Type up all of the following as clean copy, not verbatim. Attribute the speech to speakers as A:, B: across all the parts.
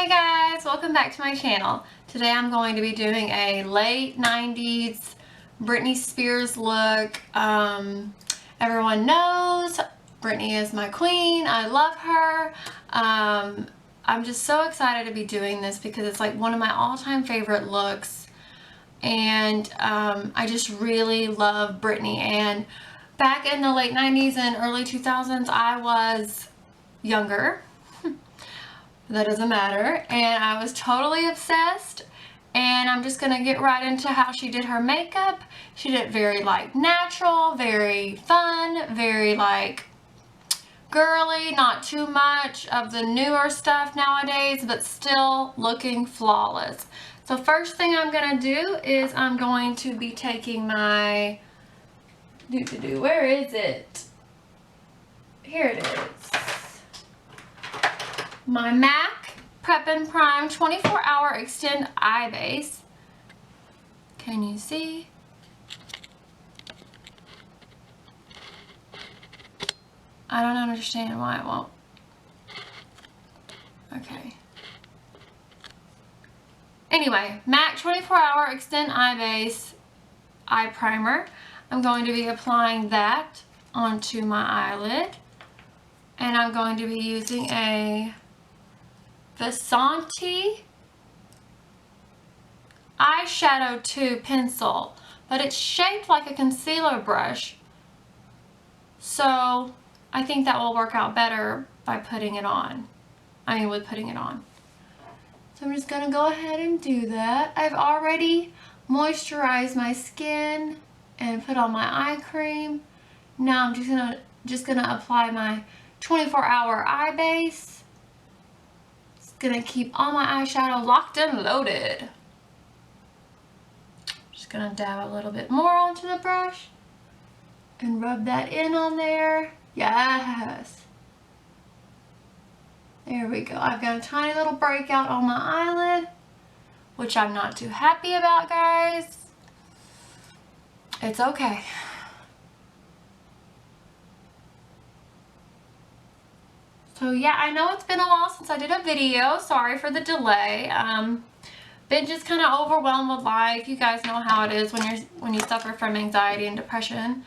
A: guys, welcome back to my channel. Today I'm going to be doing a late 90s Britney Spears look. Everyone knows Britney is my queen. I love her. I'm just so excited to be doing this because it's like one of my all-time favorite looks, and I just really love Britney. And back in the late 90s and early 2000s I was younger. That doesn't matter. And I was totally obsessed. And I'm just going to get right into how she did her makeup. She did it very like natural, very fun, very like girly, not too much of the newer stuff nowadays, but still looking flawless. So first thing I'm going to do is I'm going to be taking my, where is it? Here it is. My MAC Prep and Prime 24-Hour Extend Eye Base. Can you see? I don't understand why it won't. Okay. Anyway, MAC 24-Hour Extend Eye Base Eye Primer. I'm going to be applying that onto my eyelid. And I'm going to be using a Vasanti eyeshadow 2 pencil, but it's shaped like a concealer brush, so I think that will work out better by putting it on. With putting it on. So I'm just gonna go ahead and do that. I've already moisturized my skin and put on my eye cream. Now I'm just gonna apply my 24-hour eye base. Gonna keep all my eyeshadow locked and loaded. Just gonna dab a little bit more onto the brush and rub that in on there. Yes. There we go. I've got a tiny little breakout on my eyelid, which I'm not too happy about, guys. It's okay. So yeah, I know it's been a while since I did a video. Sorry for the delay. Been just kind of overwhelmed with life. You guys know how it is when you suffer from anxiety and depression,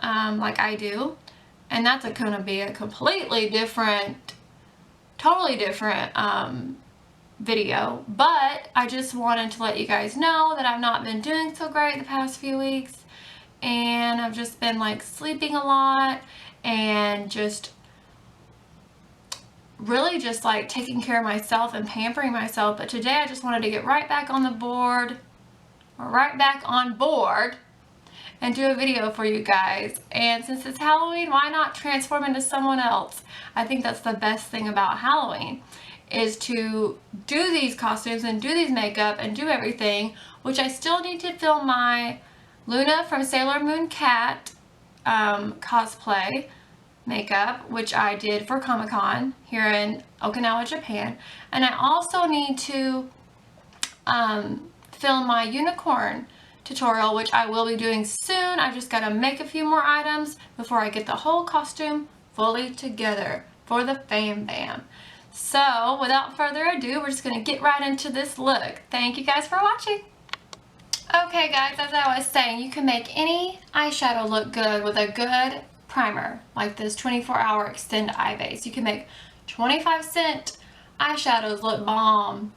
A: like I do. And that's going to be a completely different, totally different video. But I just wanted to let you guys know that I've not been doing so great the past few weeks. And I've just been like sleeping a lot and just really just like taking care of myself and pampering myself. But today I just wanted to get right back on the board, or right back on board, and do a video for you guys. And since it's Halloween, why not transform into someone else? I think that's the best thing about Halloween, is to do these costumes and do these makeup and do everything, which I still need to film my Luna from Sailor Moon Cat cosplay makeup, which I did for Comic-Con here in Okinawa, Japan. And I also need to film my unicorn tutorial, which I will be doing soon. I just got to make a few more items before I get the whole costume fully together for the Fam Bam. So without further ado, we're just going to get right into this look. Thank you guys for watching. Okay guys, as I was saying, you can make any eyeshadow look good with a good primer like this 24-hour extend eye base. You can make 25-cent eyeshadows look bomb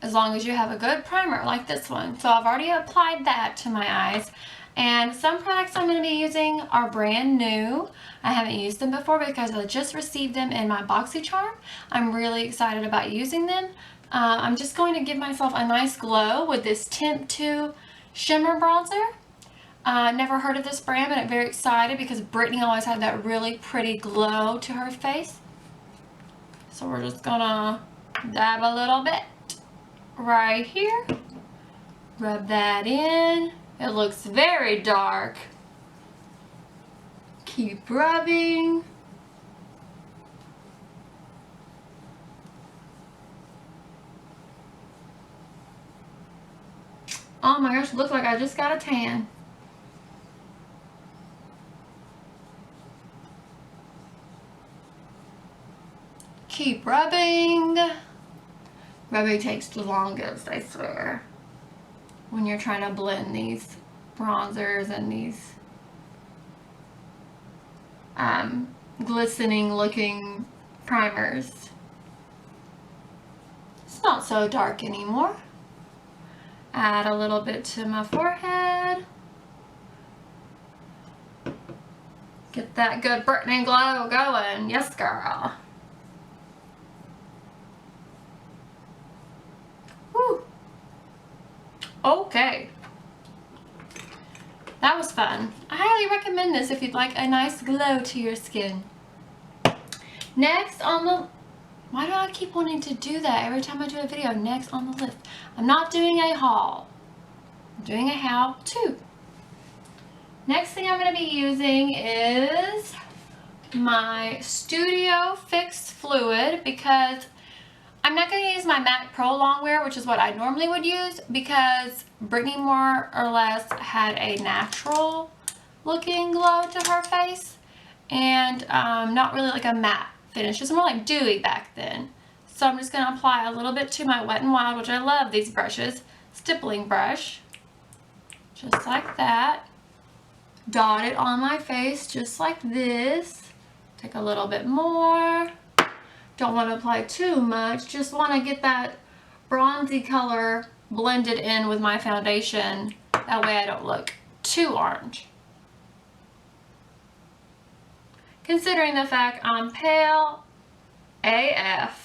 A: as long as you have a good primer like this one. So I've already applied that to my eyes, and some products I'm going to be using are brand new. I haven't used them before because I just received them in my BoxyCharm. I'm really excited about using them. I'm just going to give myself a nice glow with this Temp 2 shimmer bronzer. Never heard of this brand, but I'm very excited because Britney always had that really pretty glow to her face. So we're just gonna dab a little bit right here. Rub that in. It looks very dark. Keep rubbing. Oh my gosh, it looks like I just got a tan. Keep rubbing. Rubbing takes the longest, I swear, when you're trying to blend these bronzers and these glistening looking primers. It's not so dark anymore. Add a little bit to my forehead. Get that good Britney glow going. Yes, girl. Woo. Okay. That was fun. I highly recommend this if you'd like a nice glow to your skin. Next on the... Why do I keep wanting to do that every time I do a video? Next on the list. I'm not doing a haul. I'm doing a how-to. Next thing I'm going to be using is my Studio Fix Fluid, because I'm not going to use my MAC Pro Longwear, which is what I normally would use, because Britney more or less had a natural looking glow to her face, and not really like a matte finish. It was more like dewy back then. So I'm just going to apply a little bit to my Wet n Wild, which I love these brushes, stippling brush, just like that. Dot it on my face just like this. Take a little bit more. Don't want to apply too much, just want to get that bronzy color blended in with my foundation. That way I don't look too orange. Considering the fact I'm pale AF.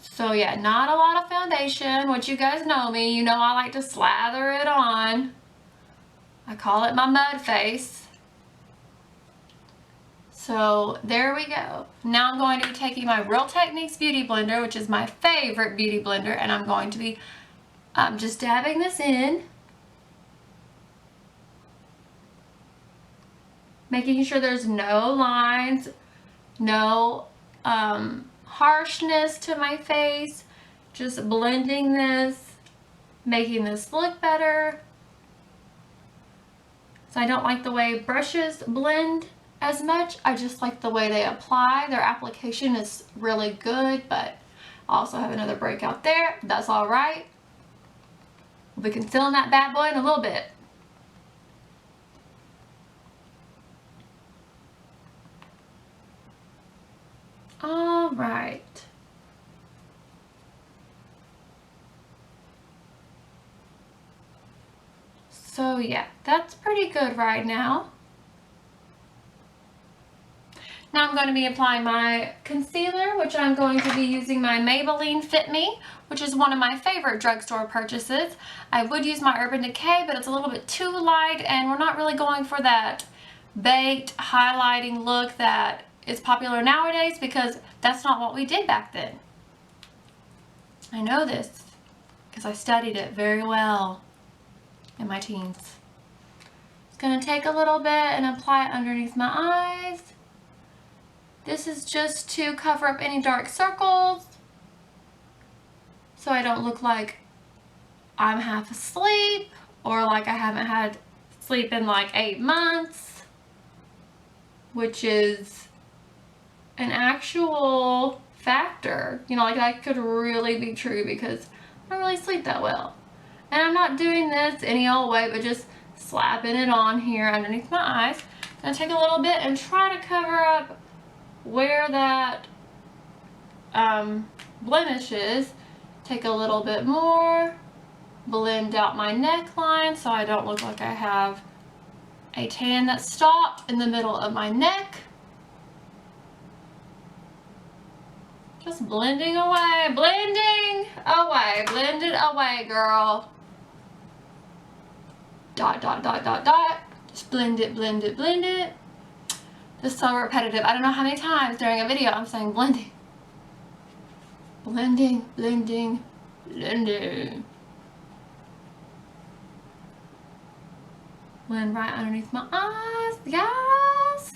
A: So yeah, not a lot of foundation, which you guys know me. You know I like to slather it on. I call it my mud face. So there we go. Now I'm going to be taking my Real Techniques Beauty Blender, which is my favorite beauty blender, and I'm going to be just dabbing this in. Making sure there's no lines, no harshness to my face. Just blending this, making this look better. So I don't like the way brushes blend as much. I just like the way they apply. Their application is really good, but I also have another breakout there. That's all right. We'll be concealing that bad boy in a little bit. All right. So yeah, that's pretty good right now. Now I'm going to be applying my concealer, which I'm going to be using my Maybelline Fit Me, which is one of my favorite drugstore purchases. I would use my Urban Decay, but it's a little bit too light, and we're not really going for that baked highlighting look that is popular nowadays, because that's not what we did back then. I know this because I studied it very well in my teens. Just going to take a little bit and apply it underneath my eyes. This is just to cover up any dark circles so I don't look like I'm half asleep or like I haven't had sleep in like 8 months, which is an actual factor. You know, like that could really be true because I don't really sleep that well. And I'm not doing this any old way, but just slapping it on here underneath my eyes. I'm going to take a little bit and try to cover up where that blemish is. Take a little bit more, blend out my neckline so I don't look like I have a tan that stopped in the middle of my neck. Just blending away, blending away, blend it away, girl. Dot, dot, dot, dot, dot. Just blend it, blend it, blend it. This is so repetitive. I don't know how many times during a video I'm saying blending. Blending, blending, blending. Blend right underneath my eyes, guys.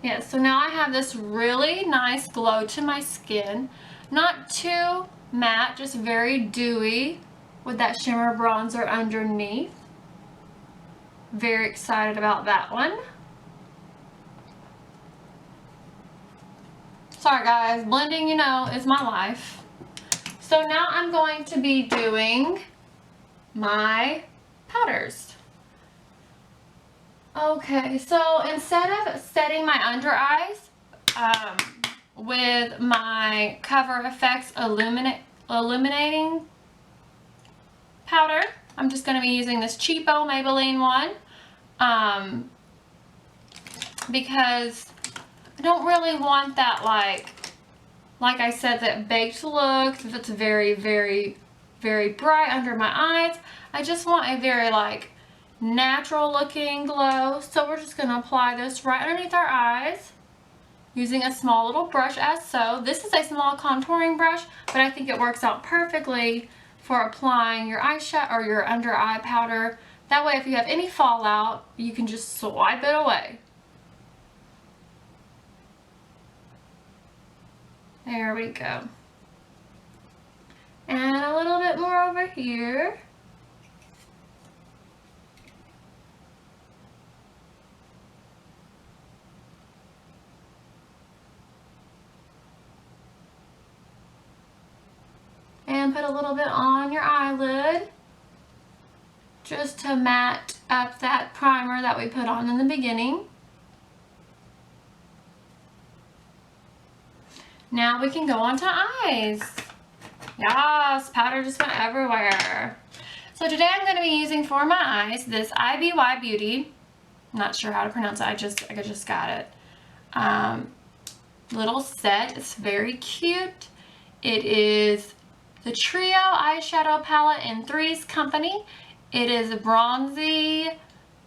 A: Yeah, so now I have this really nice glow to my skin. Not too matte, just very dewy with that shimmer bronzer underneath. Very excited about that one. Sorry guys, blending, you know, is my life. So now I'm going to be doing my powders. Okay, so instead of setting my under eyes with my Cover FX illuminating powder, I'm just going to be using this cheapo Maybelline one because I don't really want that like I said, that baked look that's very, very, very bright under my eyes. I just want a very natural looking glow. So we're just going to apply this right underneath our eyes using a small little brush as so. This is a small contouring brush, but I think it works out perfectly for applying your eyeshadow or your under eye powder. That way if you have any fallout, you can just swipe it away. There we go. And a little bit more over here. And put a little bit on your eyelid just to matte up that primer that we put on in the beginning. Now we can go on to eyes. Yes, powder just went everywhere. So today I'm going to be using for my eyes this IBY Beauty. I'm not sure how to pronounce it. I just got it. Little set. It's very cute. It is the Trio eyeshadow palette in Three's Company. It is bronzy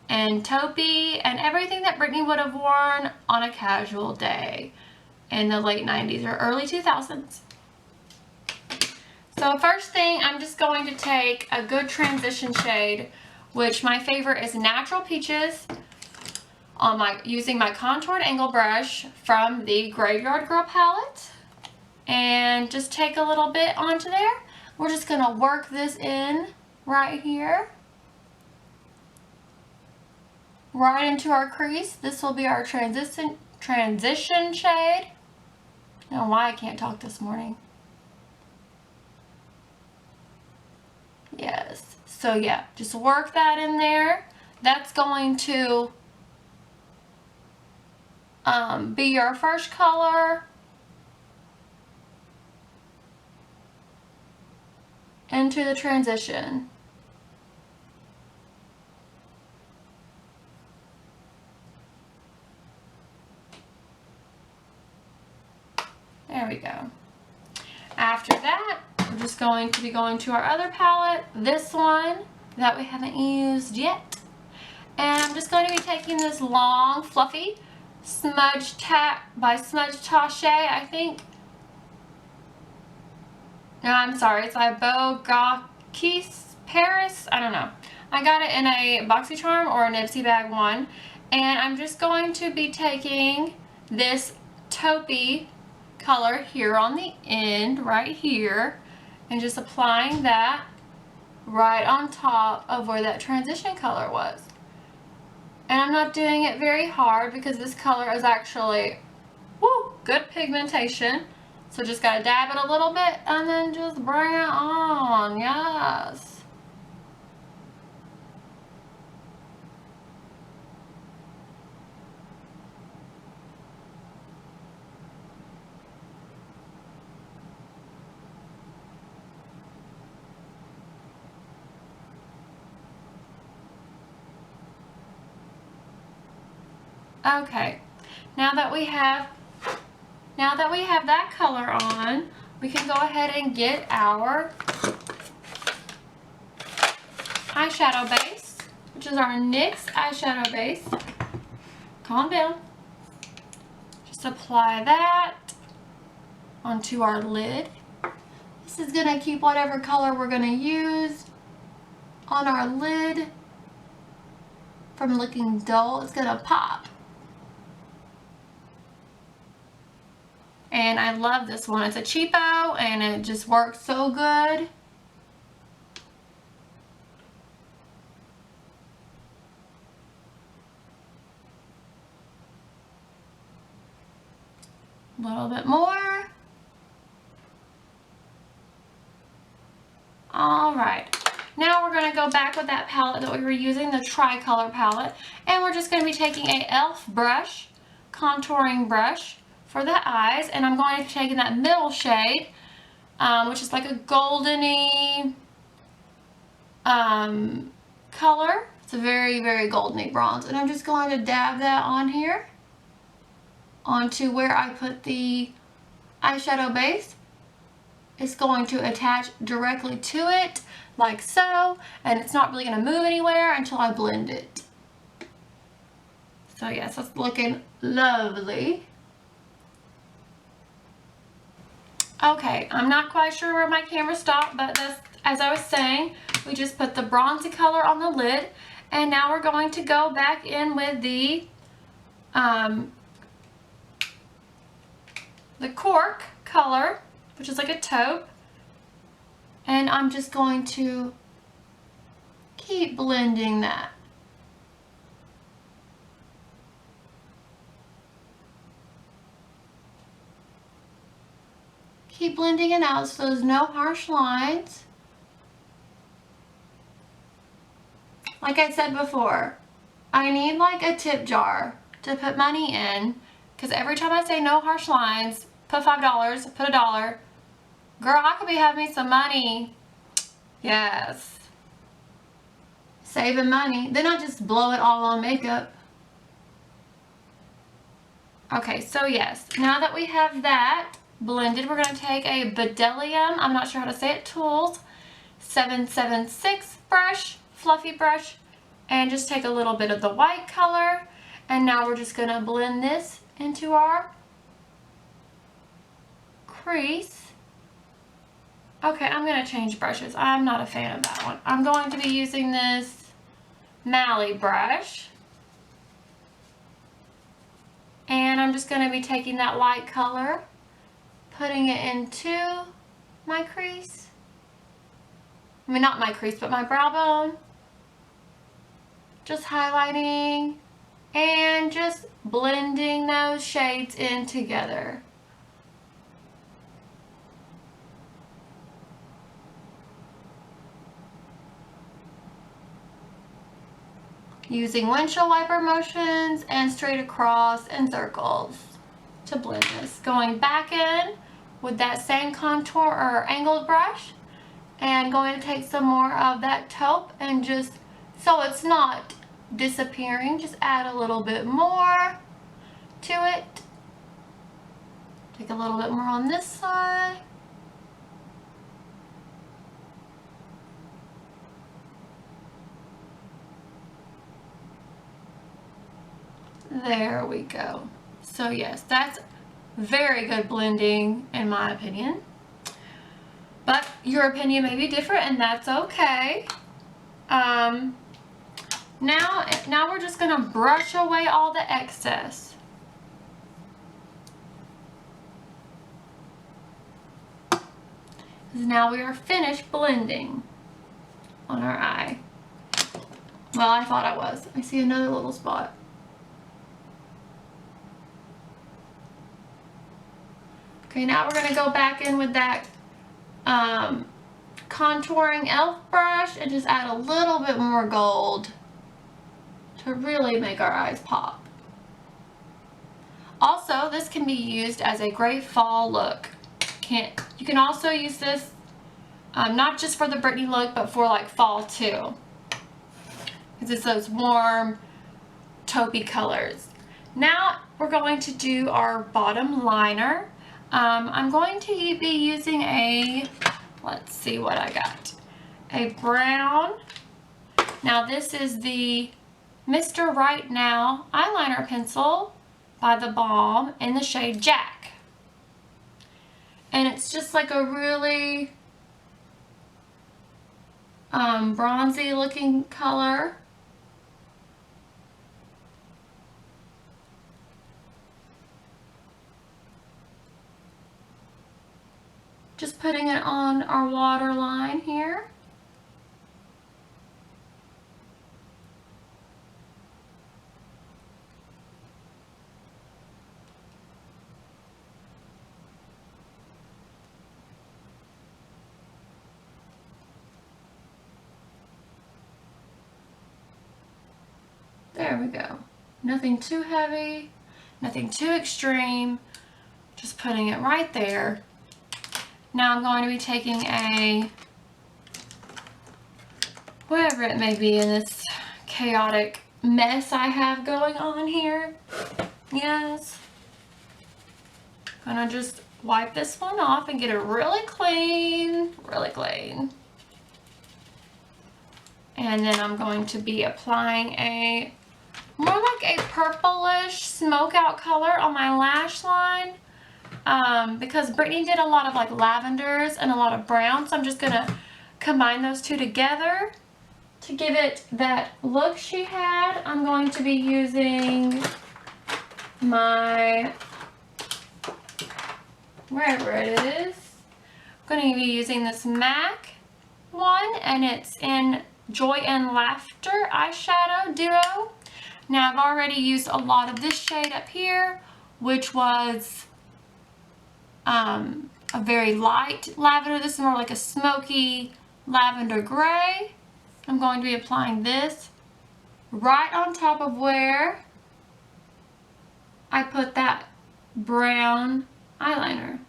A: and taupey and everything that Britney would have worn on a casual day in the late 90s or early 2000s. So first thing, I'm just going to take a good transition shade, which my favorite is Natural Peaches, on using my contoured angle brush from the Graveyard Girl palette, and just take a little bit onto there. We're just going to work this in right here, right into our crease. This will be our transition shade. I don't know why I can't talk this morning. Yes. So yeah, just work that in there. That's going to be your first color into the transition. There we go. After that, we're just going to be going to our other palette, this one that we haven't used yet. And I'm just going to be taking this long, fluffy Smudge Tap by Smudge Tache, I think. No, I'm sorry, it's by Bogakis Paris. I don't know. I got it in a BoxyCharm or a Nipsey Bag one. And I'm just going to be taking this taupey color here on the end, right here, and just applying that right on top of where that transition color was. And I'm not doing it very hard because this color is actually, woo, good pigmentation. So just gotta dab it a little bit and then just bring it on, yes. Okay, now that we have that color on, we can go ahead and get our eyeshadow base, which is our NYX eyeshadow base. Calm down. Just apply that onto our lid. This is gonna keep whatever color we're gonna use on our lid from looking dull. It's gonna pop. and I love this one. It's a cheapo and it just works so good. A little bit more. All right. Now we're going to go back with that palette that we were using, the Tricolor palette, and we're just going to be taking a e.l.f. brush, contouring brush for the eyes, and I'm going to be taking that middle shade, which is like a goldeny color. It's a very, very goldeny bronze, and I'm just going to dab that on here onto where I put the eyeshadow base. It's going to attach directly to it like so, and it's not really going to move anywhere until I blend it. So yes, it's looking lovely. Okay, I'm not quite sure where my camera stopped, but that's, as I was saying, we just put the bronzy color on the lid, and now we're going to go back in with the cork color, which is like a taupe, and I'm just going to keep blending that. Keep blending it out so there's no harsh lines. Like I said before, I need like a tip jar to put money in, because every time I say no harsh lines, put $5, put $1. Girl, I could be having me some money. Yes. Saving money. Then I just blow it all on makeup. Okay, so yes, now that we have that blended, we're going to take a Bdellium, I'm not sure how to say it, Tools 776 brush, fluffy brush, and just take a little bit of the white color, and now we're just going to blend this into our crease. Okay, I'm going to change brushes. I'm not a fan of that one. I'm going to be using this Mally brush. And I'm just going to be taking that light color, putting it into my crease. I mean, not my crease, but my brow bone. Just highlighting and just blending those shades in together. Using windshield wiper motions and straight across and circles to blend this. Going back in with that same contour or angled brush and going to take some more of that taupe and just, so it's not disappearing, just add a little bit more to it. Take a little bit more on this side. There we go. So yes, that's very good blending in my opinion. But your opinion may be different, and that's okay. Now we're just gonna brush away all the excess. Now we are finished blending on our eye. Well, I thought I was. I see another little spot. Okay, now we're going to go back in with that contouring e.l.f. brush and just add a little bit more gold to really make our eyes pop. Also, this can be used as a great fall look. You can also use this not just for the Britney look, but for like fall too, because it's those warm taupey colors. Now we're going to do our bottom liner. I'm going to be using a, let's see what I got, a brown. Now this is the Mr. Right Now eyeliner pencil by The Balm in the shade Jack. And it's just like a really bronzy looking color. Just putting it on our waterline here. There we go. Nothing too heavy, nothing too extreme. Just putting it right there. Now I'm going to be taking a, whatever it may be in this chaotic mess I have going on here. Yes. Gonna just wipe this one off and get it really clean, really clean. And then I'm going to be applying a more like a purplish smoke out color on my lash line. Because Britney did a lot of like lavenders and a lot of browns, so I'm just gonna combine those two together to give it that look she had. I'm going to be using my, wherever it is, I'm going to be using this MAC one, and it's in Joy and Laughter eyeshadow duo. Now I've already used a lot of this shade up here, which was a very light lavender. This is more like a smoky lavender gray. I'm going to be applying this right on top of where I put that brown eyeliner.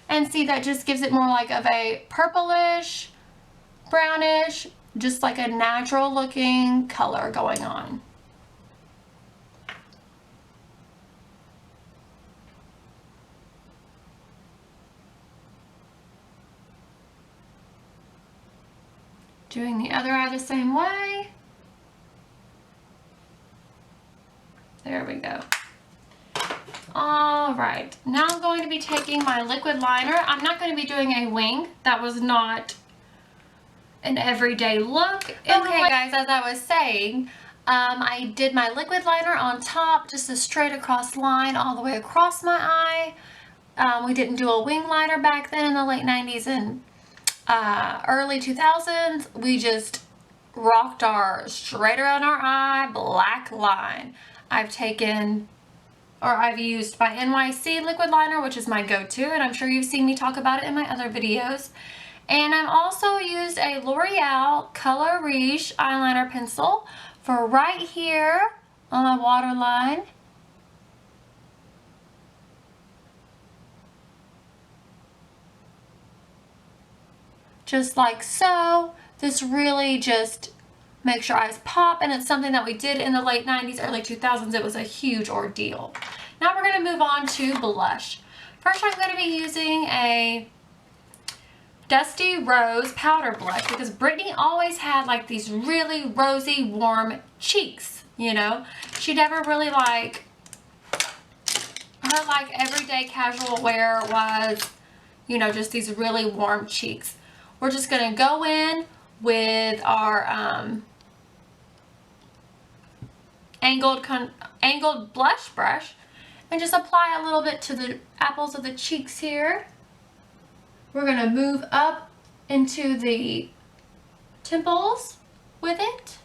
A: And see, that just gives it more like of a purplish, brownish, just like a natural looking color going on. Doing the other eye the same way. There we go. Alright, now I'm going to be taking my liquid liner. I'm not going to be doing a wing. That was not an everyday look. Okay guys, as I was saying, I did my liquid liner on top, just a straight across line all the way across my eye. We didn't do a wing liner back then in the late 90s and early 2000s. We just rocked our straight around our eye black line. I've used my NYC liquid liner, which is my go-to, and I'm sure you've seen me talk about it in my other videos. And I've also used a L'Oreal Color Riche eyeliner pencil for right here on my waterline. Just like so. This really just makes your eyes pop, and it's something that we did in the late 90s, early 2000s. It was a huge ordeal. Now we're going to move on to blush. First, I'm going to be using a Dusty Rose powder blush because Britney always had like these really rosy, warm cheeks, you know. She never really her like everyday casual wear was, you know, just these really warm cheeks. We're just going to go in with our angled blush brush and just apply a little bit to the apples of the cheeks here. We're going to move up into the temples with it.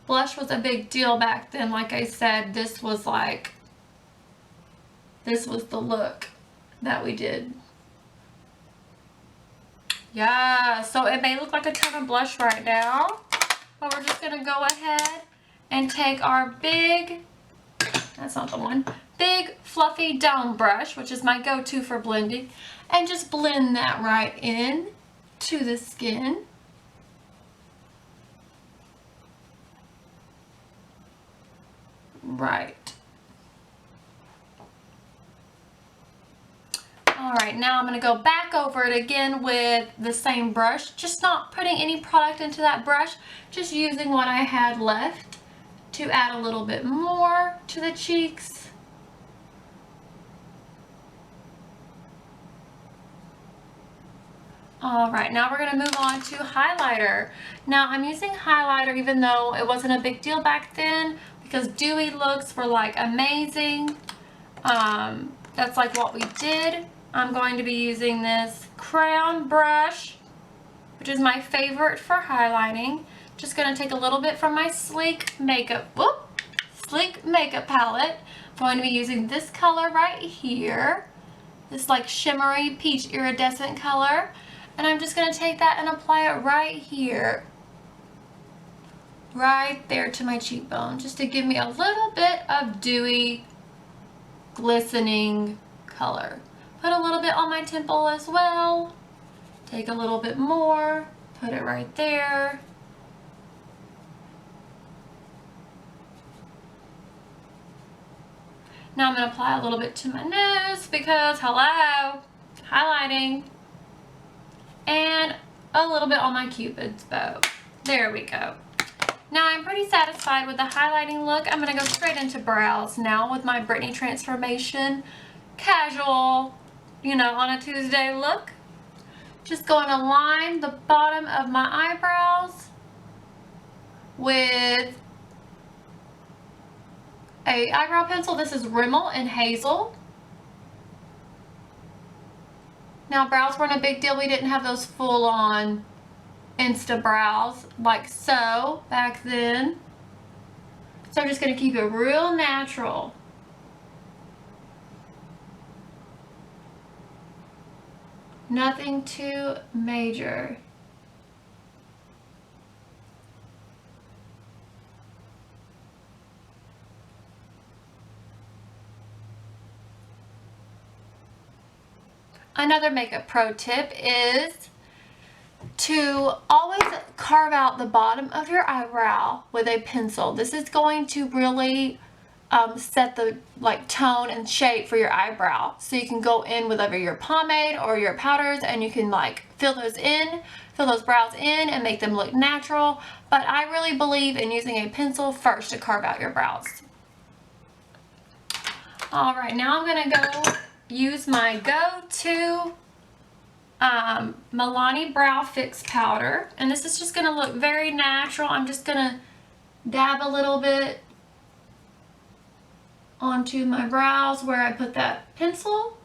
A: Blush was a big deal back then. Like I said, this was the look that we did. Yeah, so it may look like a ton of blush right now, but we're just going to go ahead and take our big, that's not the one, big fluffy dome brush, which is my go-to for blending, and just blend that right in to the skin. Right. Alright, now I'm going to go back over it again with the same brush, just not putting any product into that brush, just using what I had left to add a little bit more to the cheeks. Alright, now we're going to move on to highlighter. Now I'm using highlighter even though it wasn't a big deal back then because dewy looks were like amazing. That's like what we did. I'm going to be using this crayon brush, which is my favorite for highlighting. Just going to take a little bit from my sleek makeup palette. I'm going to be using this color right here. This like shimmery peach iridescent color. And I'm just going to take that and apply it right here. Right there to my cheekbone. Just to give me a little bit of dewy, glistening color. Put a little bit on my temple as well. Take a little bit more. Put it right there. Now I'm going to apply a little bit to my nose because, hello, highlighting. And a little bit on my Cupid's bow. There we go. Now I'm pretty satisfied with the highlighting look. I'm going to go straight into brows now with my Britney Transformation casual, you know, on a Tuesday look. Just going to line the bottom of my eyebrows with a eyebrow pencil. This is Rimmel in Hazel. Now brows weren't a big deal. We didn't have those full-on Insta brows like so back then. So I'm just going to keep it real natural. Nothing too major. Another makeup pro tip is to always carve out the bottom of your eyebrow with a pencil. This is going to really set the tone and shape for your eyebrow. So you can go in with either your pomade or your powders and you can fill those brows in and make them look natural. But I really believe in using a pencil first to carve out your brows. Alright, now I'm going to go use my go-to Milani Brow Fix powder, and this is just going to look very natural. I'm just going to dab a little bit onto my brows where I put that pencil.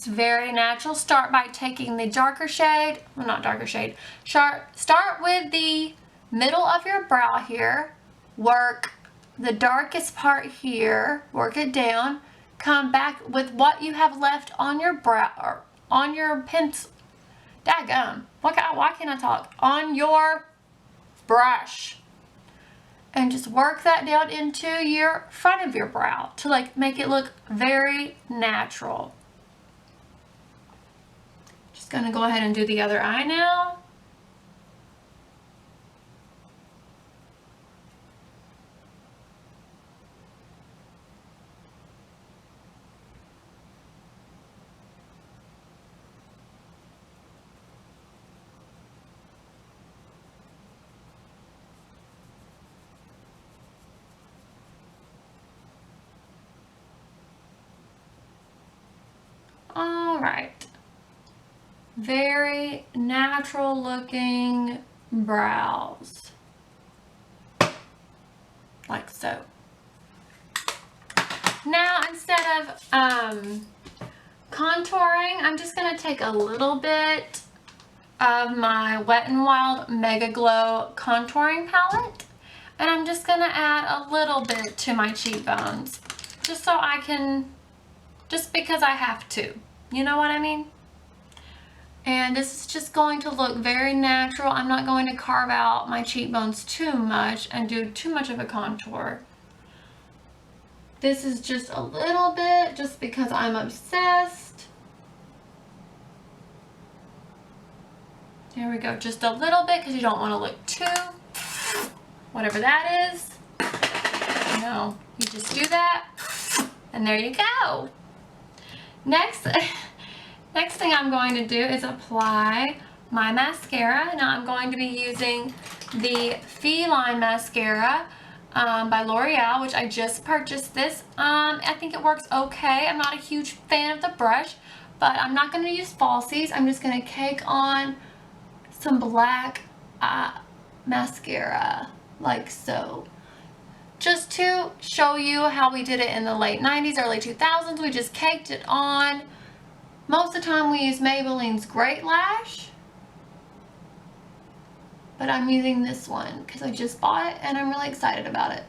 A: Very natural. Start by taking the darker shade, well, not darker shade, start with the middle of your brow here, work the darkest part here, work it down, come back with what you have left on your brow, or on your pencil, daggum, why can't I talk, on your brush, and just work that down into your front of your brow to make it look very natural. Just going to go ahead and do the other eye now. All right. Very natural looking brows, like so. Now instead of contouring, I'm just going to take a little bit of my Wet n Wild Mega Glow contouring palette, and I'm just going to add a little bit to my cheekbones, just so I can, just because I have to, you know what I mean? And this is just going to look very natural. I'm not going to carve out my cheekbones too much and do too much of a contour. This is just a little bit, just because I'm obsessed. There we go, just a little bit, because you don't want to look too, whatever that is. No, you just do that, and there you go. Next Next thing I'm going to do is apply my mascara. Now I'm going to be using the Feline Mascara by L'Oreal, which I just purchased this. I think it works okay. I'm not a huge fan of the brush, but I'm not going to use falsies. I'm just going to cake on some black mascara, like so. Just to show you how we did it in the late 90s, early 2000s, we just caked it on. Most of the time we use Maybelline's Great Lash, but I'm using this one because I just bought it and I'm really excited about it.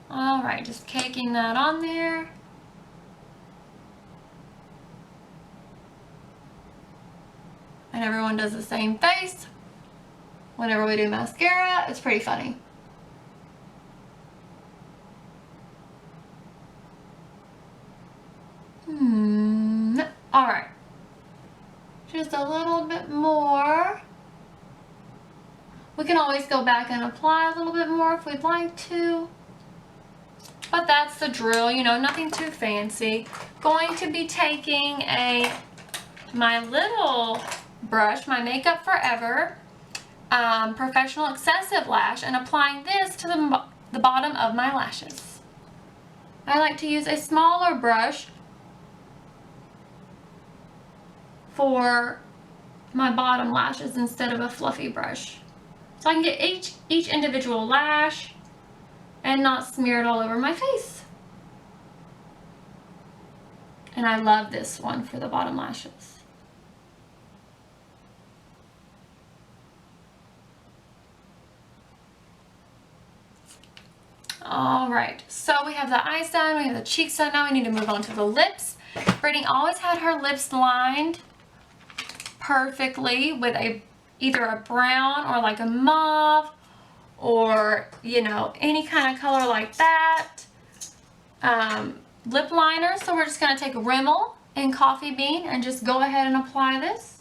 A: Alright, just caking that on there. And everyone does the same face whenever we do mascara. It's pretty funny. Alright. Just a little bit more. We can always go back and apply a little bit more if we'd like to. But that's the drill, you know, nothing too fancy. Going to be taking my little brush, my Makeup Forever Professional Excessive Lash, and applying this to the bottom of my lashes. I like to use a smaller brush for my bottom lashes instead of a fluffy brush, so I can get each individual lash and not smear it all over my face. And I love this one for the bottom lashes. Alright, so we have the eyes done, we have the cheeks done. Now we need to move on to the lips. Brittany always had her lips lined perfectly with either a brown or like a mauve, or you know, any kind of color like that. Lip liner. So we're just going to take Rimmel and Coffee Bean and just go ahead and apply this.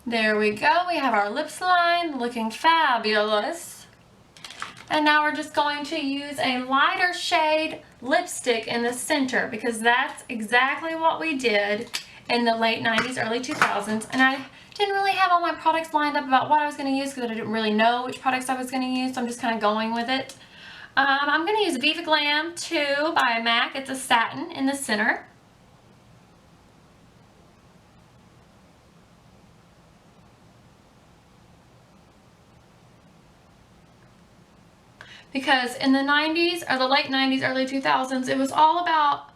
A: There we go. We have our lips lined, looking fabulous. And now we're just going to use a lighter shade lipstick in the center, because that's exactly what we did in the late 90s, early 2000s. And I didn't really have all my products lined up about what I was going to use because I didn't really know which products I was going to use, so I'm just kind of going with it. I'm going to use Viva Glam 2 by MAC. It's a satin in the center. Because in the 90s, or the late 90s, early 2000s, it was all about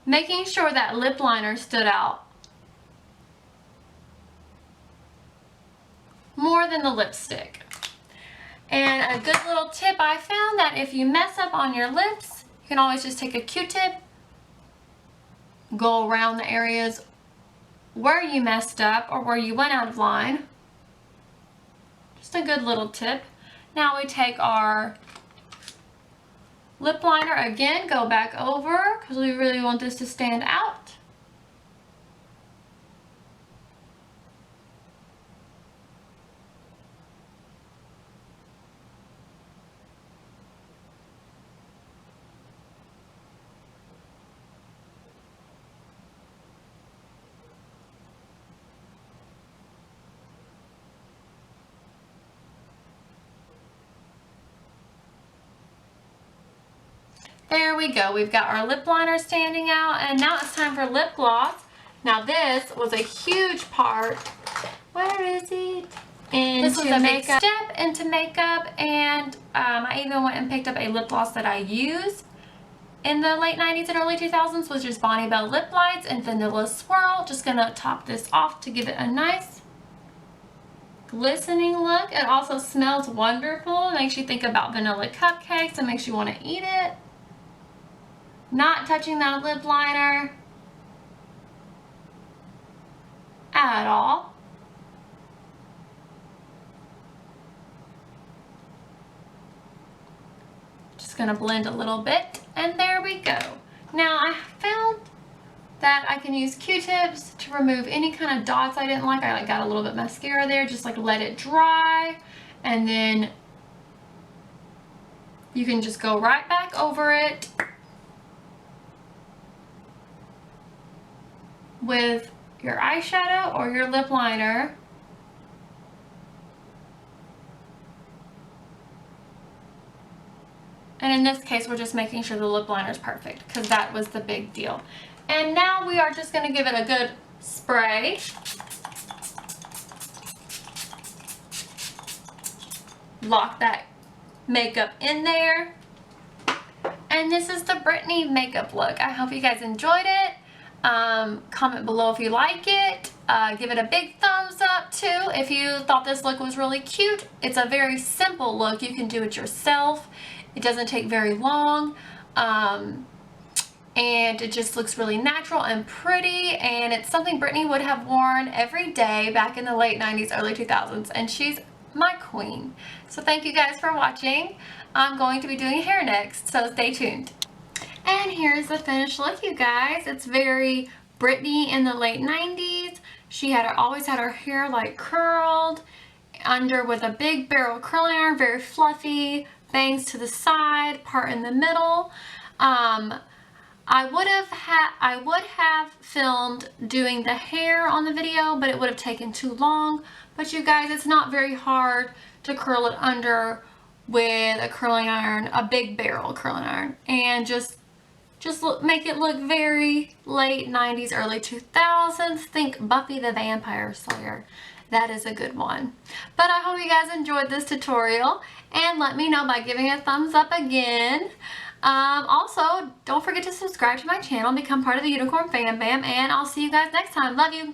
A: making sure that lip liner stood out more than the lipstick. And a good little tip, I found that if you mess up on your lips, you can always just take a Q-tip, go around the areas where you messed up or where you went out of line. Just a good little tip. Now we take our lip liner again, go back over because we really want this to stand out. There we go. We've got our lip liner standing out, and now it's time for lip gloss. Now this was a huge part. Where is it? This was a big step into makeup, and I even went and picked up a lip gloss that I used in the late 90s and early 2000s, which is Bonnie Bell Lip Lights and Vanilla Swirl. Just gonna top this off to give it a nice glistening look. It also smells wonderful. It makes you think about vanilla cupcakes. It makes you want to eat it. Not touching that lip liner at all. Just gonna blend a little bit, and there we go. Now I found that I can use Q-tips to remove any kind of dots I didn't like. I got a little bit mascara there, just like let it dry, and then you can just go right back over it with your eyeshadow or your lip liner. And in this case, we're just making sure the lip liner is perfect because that was the big deal. And now we are just going to give it a good spray. Lock that makeup in there. And this is the Britney makeup look. I hope you guys enjoyed it. Comment below if you like it. Give it a big thumbs up too if you thought this look was really cute. It's a very simple look. You can do it yourself. It doesn't take very long. And it just looks really natural and pretty, and it's something Britney would have worn every day back in the late 90s, early 2000s, and she's my queen. So thank you guys for watching. I'm going to be doing hair next, so stay tuned. And here's the finished look, you guys. It's very Britney in the late 90s. She had always had her hair like curled under with a big barrel curling iron, very fluffy, bangs to the side, part in the middle. I would have filmed doing the hair on the video, but it would have taken too long. But you guys, it's not very hard to curl it under with a curling iron, a big barrel curling iron, and just make it look very late 90s, early 2000s. Think Buffy the Vampire Slayer. That is a good one. But I hope you guys enjoyed this tutorial, and let me know by giving a thumbs up again. Also, don't forget to subscribe to my channel, become part of the Unicorn Fan Bam, and I'll see you guys next time. Love you.